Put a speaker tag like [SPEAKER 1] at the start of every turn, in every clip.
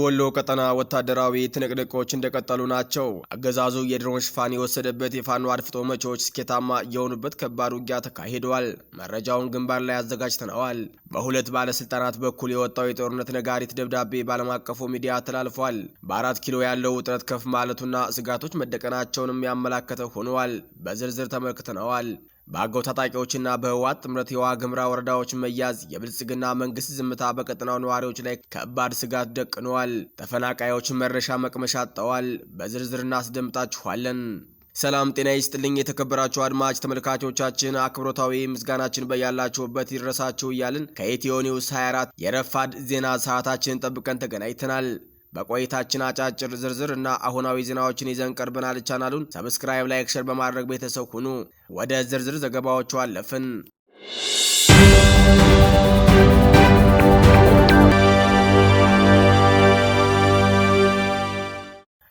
[SPEAKER 1] የወሎ ቀጠና ወታደራዊ ትንቅንቆች እንደቀጠሉ ናቸው። አገዛዙ የድሮን ሽፋን የወሰደበት የፋኖ አድፍጦ መቼዎች ስኬታማ የሆኑበት ከባድ ውጊያ ተካሂደዋል። መረጃውን ግንባር ላይ አዘጋጅተነዋል። በሁለት ባለስልጣናት በኩል የወጣው የጦርነት ነጋሪት ደብዳቤ ባለም አቀፉ ሚዲያ ተላልፏል። በ4 ኪሎ ያለው ውጥረት ከፍ ማለቱና ስጋቶች መደቀናቸውንም ያመላከተ ሆነዋል። በዝርዝር ተመልክተነዋል። በአገው ታጣቂዎችና በህወሓት ጥምረት የዋግምራ ወረዳዎች መያዝ የብልጽግና መንግስት ዝምታ በቀጠናው ነዋሪዎች ላይ ከባድ ስጋት ደቅነዋል። ተፈናቃዮች መረሻ መቅመሻ አጥተዋል። በዝርዝር እናስደምጣችኋለን። ሰላም ጤና ይስጥልኝ የተከበራችሁ አድማጭ ተመልካቾቻችን፣ አክብሮታዊ ምስጋናችን በያላችሁበት ይድረሳችሁ እያልን ከኢትዮ ኒውስ 24 የረፋድ ዜና ሰዓታችንን ጠብቀን ተገናኝተናል። በቆይታችን አጫጭር ዝርዝር እና አሁናዊ ዜናዎችን ይዘን ቀርበናል። ቻናሉን ሰብስክራይብ፣ ላይክ፣ ሼር በማድረግ ቤተሰብ ሁኑ። ወደ ዝርዝር ዘገባዎቹ አለፍን።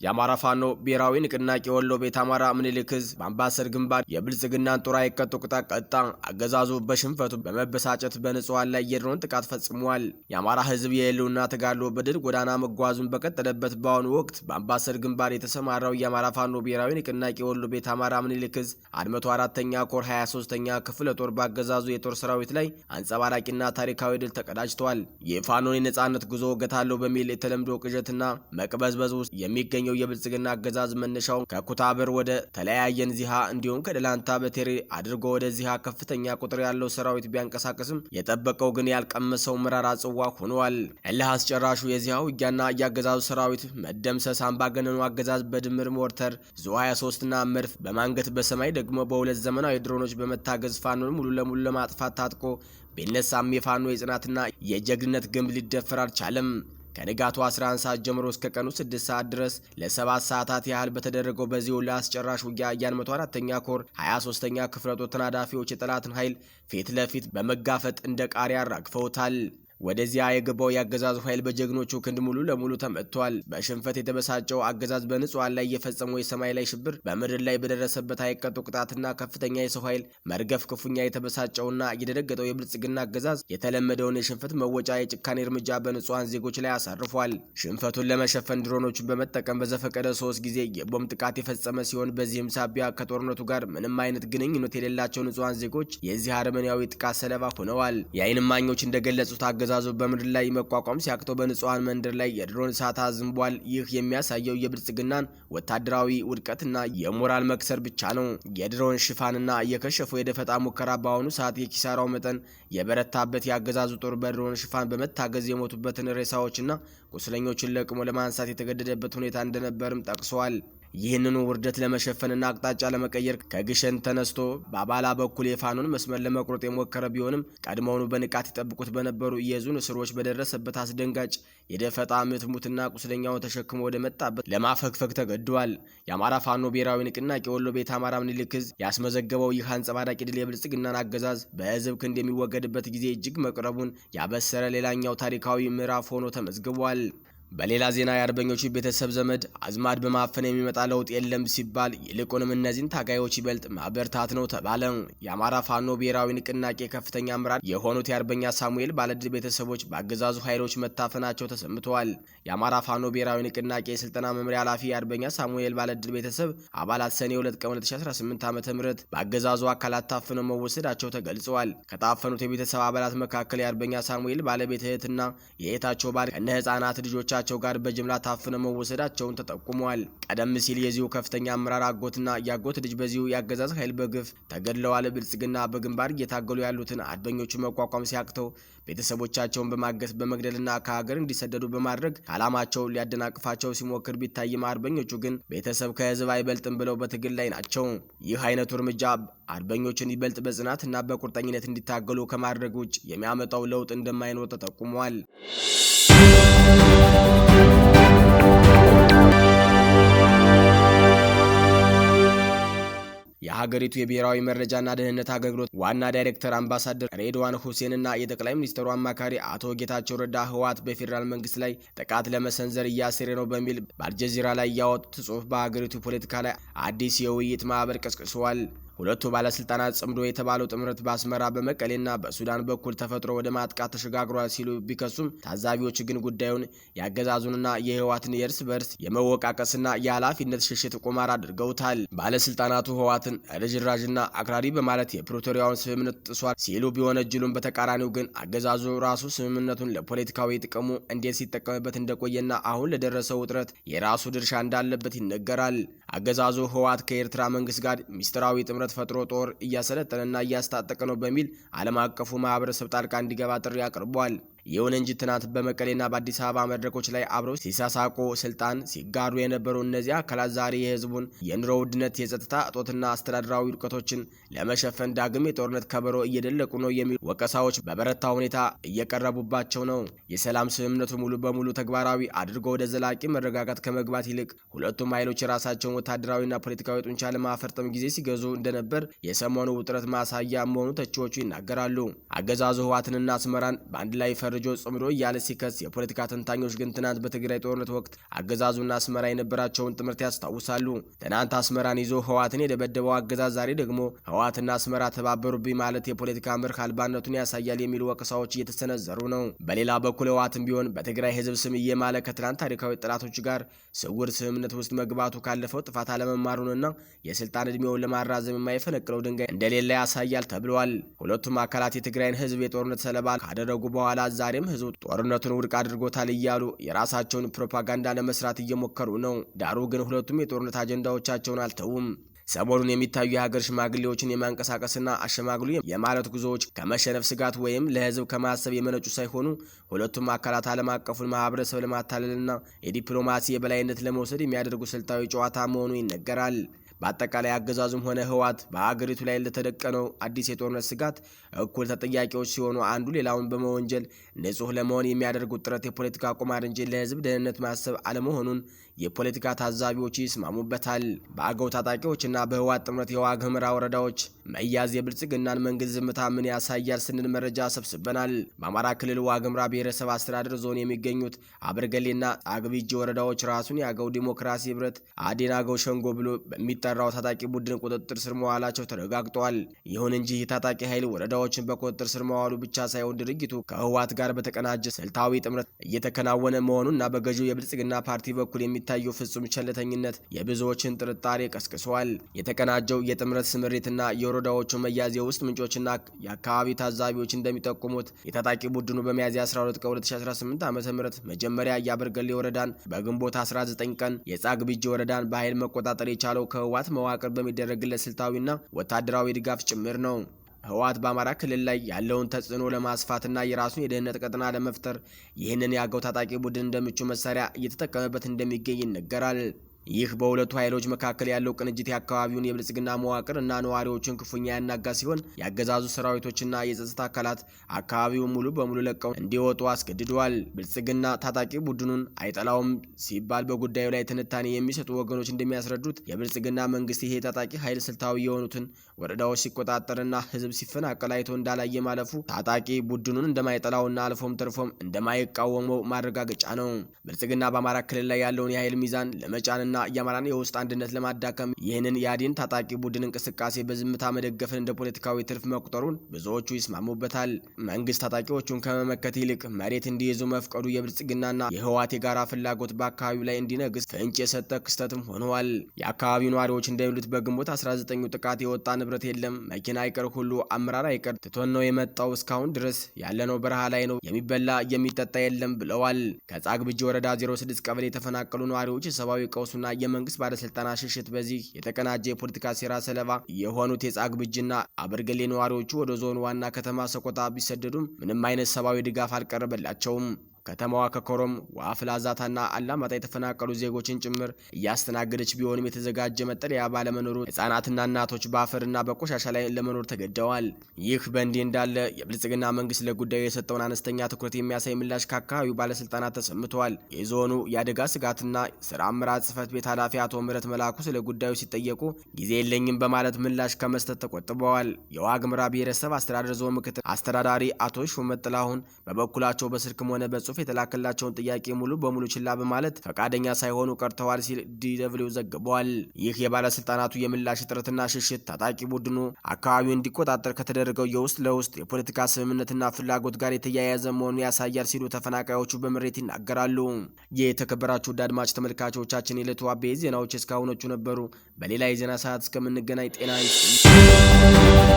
[SPEAKER 1] የአማራ ፋኖ ብሔራዊ ንቅናቄ ወሎ ቤት አማራ ምኒልክ ዕዝ በአምባሰል ግንባር የብልጽግናን ጦር አይቀጡ ቅጣት ቀጣ። አገዛዙ በሽንፈቱ በመበሳጨት በንጹሃን ላይ የድሮን ጥቃት ፈጽሟል። የአማራ ህዝብ የህልውና ተጋድሎ በድል ጎዳና መጓዙን በቀጠለበት በአሁኑ ወቅት በአምባሰል ግንባር የተሰማራው የአማራ ፋኖ ብሔራዊ ንቅናቄ ወሎ ቤት አማራ ምኒልክ ዕዝ 104ኛ ኮር 23ኛ ክፍለ ጦር በአገዛዙ የጦር ሰራዊት ላይ አንጸባራቂና ታሪካዊ ድል ተቀዳጅቷል። የፋኖን የነጻነት ጉዞ ገታለው በሚል የተለምዶ ቅዠትና መቅበዝበዝ ውስጥ የሚገኘው የብልጽግና አገዛዝ መነሻውን ከኩታበር ወደ ተለያየን ዚሃ እንዲሁም ከደላንታ በቴሪ አድርጎ ወደ ዚሃ ከፍተኛ ቁጥር ያለው ሰራዊት ቢያንቀሳቀስም የጠበቀው ግን ያልቀመሰው መራራ ጽዋ ሆኗል። እልህ አስጨራሹ የዚሃ ውጊያና የአገዛዙ ሰራዊት መደምሰስ አምባገነኑ አገዛዝ በድምር ሞርተር ዙ 23 እና መድፍ በማንገት በሰማይ ደግሞ በሁለት ዘመናዊ ድሮኖች በመታገዝ ፋኖን ሙሉ ለሙሉ ለማጥፋት ታጥቆ ቢነሳም የፋኖ የጽናትና የጀግንነት ግንብ ሊደፈር አልቻለም። ከንጋቱ 11 ሰዓት ጀምሮ እስከ ቀኑ 6 ሰዓት ድረስ ለ7 ሰዓታት ያህል በተደረገው በዚሁ ለአስጨራሽ ውጊያ የ104ኛ ኮር 23ኛ ክፍለ ጦር ተናዳፊዎች የጠላትን ኃይል ፊት ለፊት በመጋፈጥ እንደ ቃሪያ አራግፈውታል። ወደዚያ የገባው የአገዛዙ ኃይል በጀግኖቹ ክንድ ሙሉ ለሙሉ ተመቷል። በሽንፈት የተበሳጨው አገዛዝ በንጹሃን ላይ የፈጸመው የሰማይ ላይ ሽብር በምድር ላይ በደረሰበት አይቀጡ ቅጣትና ከፍተኛ የሰው ኃይል መርገፍ ክፉኛ የተበሳጨውና የደነገጠው የብልጽግና አገዛዝ የተለመደውን የሽንፈት መወጫ የጭካኔ እርምጃ በንጹሃን ዜጎች ላይ አሳርፏል። ሽንፈቱን ለመሸፈን ድሮኖቹን በመጠቀም በዘፈቀደ 3 ጊዜ የቦምብ ጥቃት የፈጸመ ሲሆን በዚህም ሳቢያ ከጦርነቱ ጋር ምንም አይነት ግንኙነት የሌላቸው ንጹሃን ዜጎች የዚህ አረመኔያዊ ጥቃት ሰለባ ሆነዋል። የዓይን እማኞች እንደገለጹት አገዛዙ በምድር ላይ መቋቋም ሲያቅተው በንጹሃን መንደር ላይ የድሮን እሳት አዝንቧል። ይህ የሚያሳየው የብልጽግናን ወታደራዊ ውድቀትና የሞራል መክሰር ብቻ ነው። የድሮን ሽፋንና የከሸፈው የደፈጣ ሙከራ በአሁኑ ሰዓት የኪሳራው መጠን የበረታበት የአገዛዙ ጦር በድሮን ሽፋን በመታገዝ የሞቱበትን ሬሳዎችና ቁስለኞችን ለቅሞ ለማንሳት የተገደደበት ሁኔታ እንደነበርም ጠቅሰዋል። ይህንኑ ውርደት ለመሸፈንና አቅጣጫ ለመቀየር ከግሸን ተነስቶ በአባላ በኩል የፋኖን መስመር ለመቁረጥ የሞከረ ቢሆንም ቀድሞውኑ በንቃት ይጠብቁት በነበሩ የዙን እስሮች በደረሰበት አስደንጋጭ የደፈጣ ምት ሙትና ቁስለኛውን ተሸክሞ ወደ መጣበት ለማፈግፈግ ተገዷል። የአማራ ፋኖ ብሔራዊ ንቅናቄ ወሎ ቤት አማራ ምኒልክ ዕዝ ያስመዘገበው ይህ አንጸባራቂ ድል የብልጽግናን አገዛዝ በህዝብ ክንድ የሚወገድበት ጊዜ እጅግ መቅረቡን ያበሰረ ሌላኛው ታሪካዊ ምዕራፍ ሆኖ ተመዝግቧል። በሌላ ዜና የአርበኞቹ ቤተሰብ ዘመድ አዝማድ በማፈን የሚመጣ ለውጥ የለም ሲባል ይልቁንም እነዚህን ታጋዮች ይበልጥ ማበርታት ነው ተባለ። የአማራ ፋኖ ብሔራዊ ንቅናቄ ከፍተኛ አመራር የሆኑት የአርበኛ ሳሙኤል ባለድል ቤተሰቦች በአገዛዙ ኃይሎች መታፈናቸው ተሰምተዋል። የአማራ ፋኖ ብሔራዊ ንቅናቄ የስልጠና መምሪያ ኃላፊ የአርበኛ ሳሙኤል ባለድል ቤተሰብ አባላት ሰኔ 2 ቀን 2018 ዓ.ም በአገዛዙ አካላት ታፍነው መወሰዳቸው ተገልጸዋል። ከታፈኑት የቤተሰብ አባላት መካከል የአርበኛ ሳሙኤል ባለቤት እህትና የእህታቸው ባል ከነ ህፃናት ልጆቻቸው ጋር በጅምላ ታፍነው መወሰዳቸውን ተጠቁመዋል። ቀደም ሲል የዚሁ ከፍተኛ አመራር አጎትና ያጎት ልጅ በዚሁ ያገዛዝ ኃይል በግፍ ተገድለዋል። ብልጽግና በግንባር እየታገሉ ያሉትን አርበኞቹ መቋቋም ሲያቅተው ቤተሰቦቻቸውን በማገት በመግደልና ከሀገር እንዲሰደዱ በማድረግ ዓላማቸው ሊያደናቅፋቸው ሲሞክር ቢታይም አርበኞቹ ግን ቤተሰብ ከህዝብ አይበልጥም ብለው በትግል ላይ ናቸው። ይህ አይነቱ እርምጃ አርበኞችን ይበልጥ በጽናትና በቁርጠኝነት እንዲታገሉ ከማድረግ ውጭ የሚያመጣው ለውጥ እንደማይኖር ተጠቁሟል። የሀገሪቱ የብሔራዊ መረጃና ደህንነት አገልግሎት ዋና ዳይሬክተር አምባሳደር ሬድዋን ሁሴንና የጠቅላይ ሚኒስትሩ አማካሪ አቶ ጌታቸው ረዳ ህወሓት በፌዴራል መንግስት ላይ ጥቃት ለመሰንዘር እያሴረ ነው በሚል በአልጀዚራ ላይ ያወጡት ጽሑፍ በሀገሪቱ ፖለቲካ ላይ አዲስ የውይይት ማዕበል ቀስቅሷል። ሁለቱ ባለስልጣናት ጽምዶ የተባለው ጥምረት በአስመራ በመቀሌና በሱዳን በኩል ተፈጥሮ ወደ ማጥቃት ተሸጋግሯል ሲሉ ቢከሱም ታዛቢዎች ግን ጉዳዩን ያገዛዙንና የህወሓትን የእርስ በርስ የመወቃቀስና የኃላፊነት ሽሽት ቁማር አድርገውታል። ባለስልጣናቱ ህወሓትን ረጅራጅና አክራሪ በማለት የፕሪቶሪያውን ስምምነት ጥሷል ሲሉ ቢወነጅሉም በተቃራኒው ግን አገዛዙ ራሱ ስምምነቱን ለፖለቲካዊ ጥቅሙ እንዴት ሲጠቀምበት እንደቆየና አሁን ለደረሰው ውጥረት የራሱ ድርሻ እንዳለበት ይነገራል። አገዛዙ ህወሓት ከኤርትራ መንግስት ጋር ሚስጥራዊ ጥምረት ፈጥሮ ጦር እያሰለጠነና እያስታጠቀ ነው በሚል ዓለም አቀፉ ማህበረሰብ ጣልቃ እንዲገባ ጥሪ አቅርቧል። ይሁን እንጂ ትናንት በመቀሌና በአዲስ አበባ መድረኮች ላይ አብረው ሲሳሳቁ ስልጣን ሲጋሩ የነበሩ እነዚህ አካላት ዛሬ የህዝቡን የኑሮ ውድነት፣ የጸጥታ እጦትና አስተዳደራዊ ውድቀቶችን ለመሸፈን ዳግም የጦርነት ከበሮ እየደለቁ ነው የሚሉ ወቀሳዎች በበረታ ሁኔታ እየቀረቡባቸው ነው። የሰላም ስምምነቱ ሙሉ በሙሉ ተግባራዊ አድርጎ ወደ ዘላቂ መረጋጋት ከመግባት ይልቅ ሁለቱም ኃይሎች የራሳቸውን ወታደራዊና ፖለቲካዊ ጡንቻ ለማፈርጠም ጊዜ ሲገዙ እንደነበር የሰሞኑ ውጥረት ማሳያ መሆኑ ተቺዎቹ ይናገራሉ። አገዛዙ ህወሓትንና አስመራን በአንድ ላይ ፈርጆ ጽምዶ እያለ ሲከስ፣ የፖለቲካ ተንታኞች ግን ትናንት በትግራይ ጦርነት ወቅት አገዛዙና አስመራ የነበራቸውን ጥምረት ያስታውሳሉ። ትናንት አስመራን ይዞ ህወሓትን የደበደበው አገዛዝ ዛሬ ደግሞ ህወሓትና አስመራ ተባበሩብኝ ማለት የፖለቲካ መርህ አልባነቱን ያሳያል የሚሉ ወቀሳዎች እየተሰነዘሩ ነው። በሌላ በኩል ህወሓትም ቢሆን በትግራይ ህዝብ ስም እየማለ ከትናንት ታሪካዊ ጠላቶች ጋር ስውር ስምምነት ውስጥ መግባቱ ካለፈው ጥፋት አለመማሩንና የስልጣን እድሜውን ለማራዘም የማይፈነቅለው ድንጋይ እንደሌለ ያሳያል ተብሏል። ሁለቱም አካላት የትግራይን ህዝብ የጦርነት ሰለባ ካደረጉ በኋላ ዛሬም ህዝቡ ጦርነቱን ውድቅ አድርጎታል እያሉ የራሳቸውን ፕሮፓጋንዳ ለመስራት እየሞከሩ ነው። ዳሩ ግን ሁለቱም የጦርነት አጀንዳዎቻቸውን አልተውም። ሰሞኑን የሚታዩ የሀገር ሽማግሌዎችን የማንቀሳቀስና አሸማግሉ የማለት ጉዞዎች ከመሸነፍ ስጋት ወይም ለህዝብ ከማሰብ የመነጩ ሳይሆኑ ሁለቱም አካላት ዓለም አቀፉን ማህበረሰብ ለማታለልና የዲፕሎማሲ የበላይነት ለመውሰድ የሚያደርጉ ስልታዊ ጨዋታ መሆኑ ይነገራል። በአጠቃላይ አገዛዙም ሆነ ህወሓት በአገሪቱ ላይ ለተደቀነው አዲስ የጦርነት ስጋት እኩል ተጠያቂዎች ሲሆኑ አንዱ ሌላውን በመወንጀል ንጹህ ለመሆን የሚያደርጉት ጥረት የፖለቲካ ቁማር እንጂ ለህዝብ ደህንነት ማሰብ አለመሆኑን የፖለቲካ ታዛቢዎች ይስማሙበታል። በአገው ታጣቂዎችና በህወሓት ጥምረት የዋግ ኽምራ ወረዳዎች መያዝ የብልጽግናን መንግስት ዝምታ ምን ያሳያል ስንል መረጃ ሰብስበናል። በአማራ ክልል ዋግ ኽምራ ብሔረሰብ አስተዳደር ዞን የሚገኙት አበርገሌና ጻግብጂ ወረዳዎች ራሱን የአገው ዲሞክራሲ ህብረት አዴን አገው ሸንጎ ብሎ በሚጠራው ታጣቂ ቡድን ቁጥጥር ስር መዋላቸው ተረጋግጧል። ይሁን እንጂ ይህ ታጣቂ ኃይል ወረዳዎችን በቁጥጥር ስር መዋሉ ብቻ ሳይሆን ድርጊቱ ከህወሓት ጋር በተቀናጀ ስልታዊ ጥምረት እየተከናወነ መሆኑና በገዢው የብልጽግና ፓርቲ በኩል የሚታየው ፍጹም ቸልተኝነት የብዙዎችን ጥርጣሬ ቀስቅሷል። የተቀናጀው የጥምረት ስምሪትና የወረዳዎቹ መያዝ የውስጥ ምንጮችና የአካባቢ ታዛቢዎች እንደሚጠቁሙት የታጣቂ ቡድኑ በሚያዝያ 12 ቀን 2018 ዓ.ም መጀመሪያ የአበርገሌ ወረዳን፣ በግንቦት 19 ቀን የጻግብጂ ወረዳን በኃይል መቆጣጠር የቻለው ከህወሓት መዋቅር በሚደረግለት ስልታዊና ወታደራዊ ድጋፍ ጭምር ነው። ህወሓት በአማራ ክልል ላይ ያለውን ተጽዕኖ ለማስፋትና የራሱን የደህንነት ቀጠና ለመፍጠር ይህንን የአገው ታጣቂ ቡድን እንደምቹ መሳሪያ እየተጠቀመበት እንደሚገኝ ይነገራል። ይህ በሁለቱ ኃይሎች መካከል ያለው ቅንጅት የአካባቢውን የብልጽግና መዋቅር እና ነዋሪዎችን ክፉኛ ያናጋ ሲሆን የአገዛዙ ሰራዊቶችና የጸጥታ አካላት አካባቢውን ሙሉ በሙሉ ለቀው እንዲወጡ አስገድደዋል። ብልጽግና ታጣቂ ቡድኑን አይጠላውም ሲባል በጉዳዩ ላይ ትንታኔ የሚሰጡ ወገኖች እንደሚያስረዱት የብልጽግና መንግስት ይሄ ታጣቂ ኃይል ስልታዊ የሆኑትን ወረዳዎች ሲቆጣጠርና ህዝብ ሲፈናቀል አይቶ እንዳላየ ማለፉ ታጣቂ ቡድኑን እንደማይጠላውና አልፎም ተርፎም እንደማይቃወመው ማረጋገጫ ነው። ብልጽግና በአማራ ክልል ላይ ያለውን የኃይል ሚዛን ለመጫን እና የአማራን የውስጥ አንድነት ለማዳከም ይህንን የአዴን ታጣቂ ቡድን እንቅስቃሴ በዝምታ መደገፍን እንደ ፖለቲካዊ ትርፍ መቁጠሩን ብዙዎቹ ይስማሙበታል። መንግስት ታጣቂዎቹን ከመመከት ይልቅ መሬት እንዲይዙ መፍቀዱ የብልጽግናና የህወሓት የጋራ ፍላጎት በአካባቢው ላይ እንዲነግስ ፍንጭ የሰጠ ክስተትም ሆነዋል። የአካባቢው ነዋሪዎች እንደሚሉት በግንቦት 19ኙ ጥቃት የወጣ ንብረት የለም፣ መኪና አይቀር፣ ሁሉ አመራር አይቀር ትቶን ነው የመጣው፣ እስካሁን ድረስ ያለነው በረሃ ላይ ነው፣ የሚበላ የሚጠጣ የለም ብለዋል። ከጻግብጂ ወረዳ 06 ቀበሌ የተፈናቀሉ ነዋሪዎች የሰብአዊ ቀውሱ ና የመንግስት ባለስልጣናት ሽሽት በዚህ የተቀናጀ የፖለቲካ ሴራ ሰለባ የሆኑት የጻግብጂና አበርገሌ ነዋሪዎቹ ወደ ዞኑ ዋና ከተማ ሰቆጣ ቢሰደዱም ምንም አይነት ሰብአዊ ድጋፍ አልቀረበላቸውም። ከተማዋ ከኮረም ዋፍላዛታና አላማጣ የተፈናቀሉ ዜጎችን ጭምር እያስተናገደች ቢሆንም የተዘጋጀ መጠለያ ባለመኖሩ ህጻናትና እናቶች በአፈርና በቆሻሻ ላይ ለመኖር ተገደዋል። ይህ በእንዲህ እንዳለ የብልጽግና መንግስት ለጉዳዩ የሰጠውን አነስተኛ ትኩረት የሚያሳይ ምላሽ ከአካባቢው ባለስልጣናት ተሰምተዋል። የዞኑ የአደጋ ስጋትና ስራ አመራር ጽህፈት ቤት ኃላፊ አቶ ምህረት መላኩ ስለ ጉዳዩ ሲጠየቁ ጊዜ የለኝም በማለት ምላሽ ከመስጠት ተቆጥበዋል። የዋግ ኽምራ ብሔረሰብ አስተዳደር ዞን ምክትል አስተዳዳሪ አቶ ሹመት ጥላሁን በበኩላቸው በስልክም ሆነ በጽሁፍ የተላከላቸውን ጥያቄ ሙሉ በሙሉ ችላ በማለት ፈቃደኛ ሳይሆኑ ቀርተዋል ሲል ዲደብሊው ዘግቧል። ይህ የባለስልጣናቱ የምላሽ ጥረትና ሽሽት ታጣቂ ቡድኑ አካባቢውን እንዲቆጣጠር ከተደረገው የውስጥ ለውስጥ የፖለቲካ ስምምነትና ፍላጎት ጋር የተያያዘ መሆኑን ያሳያል ሲሉ ተፈናቃዮቹ በምሬት ይናገራሉ። የተከበራችሁ አድማጭ ተመልካቾቻችን የዕለቱ አበይት ዜናዎች እስካሁኖቹ ነበሩ። በሌላ የዜና ሰዓት እስከምንገናኝ ጤና ይስጥልኝ።